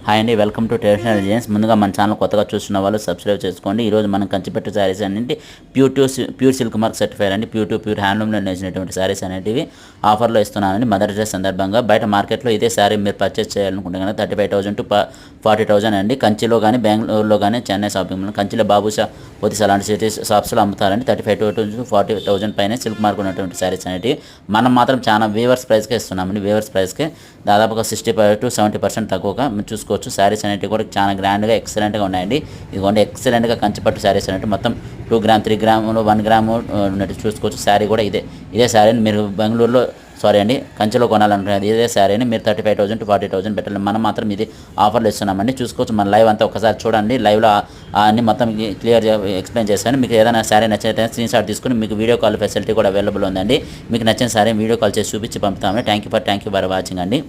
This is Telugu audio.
హాయ్ అండి, వెల్కమ్ టు ట్రెడిషనల్ డిజైన్స్. ముందుగా మన ఛానల్ కొత్తగా చూస్తున్న వాళ్ళు సబ్స్క్రైబ్ చేసుకోండి. ఈరోజు మనం కంచిపట్టు శారీస్ అనేవి ప్యూర్ సిల్క్ మార్క్ సర్టిఫైడ్ అండి, ప్యూర్ హ్యాండ్లూమ్లో నేసినటువంటి శారీస్ అనేటివి ఆఫర్లో ఇస్తున్నానండి. మదర్ డే సందర్భంగా బయట మార్కెట్లో ఇదే శారీ మీరు పర్చేస్ చేయాలనుకుంటే కనుక 35,000 to 40,000 అండి. కంచిలో కానీ బెంగళూరులో కానీ చెన్నై షాపింగ్ కంచిలో బాబుషా పొదిస్ అలాంటి సిటీస్ షాప్స్లో అమ్ముతారండి. 35,000 to 40,000 పైన సిల్క్ మార్క్ ఉన్నటువంటి శారీస్ అనేవి మనం మాత్రం చాలా వీవర్స్ ప్రైస్కే ఇస్తున్నామండి. వీవర్స్ ప్రైస్కే దాదాపుగా 65 to 70% తక్కువగా మీరు చూసుకోవచ్చు. శారీస్ అనేవి కూడా చాలా గ్రాండ్గా ఎక్సలెంట్గా ఉన్నాయండి. ఇదిగోండి ఎక్సలెంట్గా కంచిపట్టు శారీస్ అనేవి మొత్తం 2 గ్రామ్ 3 గ్రాములు 1 గ్రాము ఉన్నట్టు చూసుకోవచ్చు. శారీ కూడా ఇదే శారీని మీరు బెంగళూరులో కంచిలో కొనాలనుకునేది ఇదే శారీని మీరు 35,000 to 40,000 పెట్టాలి. మనం మాత్రం ఇది ఆఫర్లు ఇస్తున్నామండి. చూసుకోవచ్చు. మన లైవ్ అంతా ఒకసారి చూడండి. లైవ్లో అన్ని మొత్తం క్లియర్ ఎక్స్ప్లెయిన్ చేశాను. మీకు ఏదైనా శారీ నచ్చితే స్క్రీన్ షాట్ తీసుకుని మీకు వీడియో కాల్ ఫెసిలిటీ కూడా అవైలబుల్ ఉందండి. మీకు నచ్చిన శారీ వీడియో కాల్ చేసి చూపించి పంపుతామండి. థ్యాంక్ యూ ఫర్ వాచింగ్ అండి.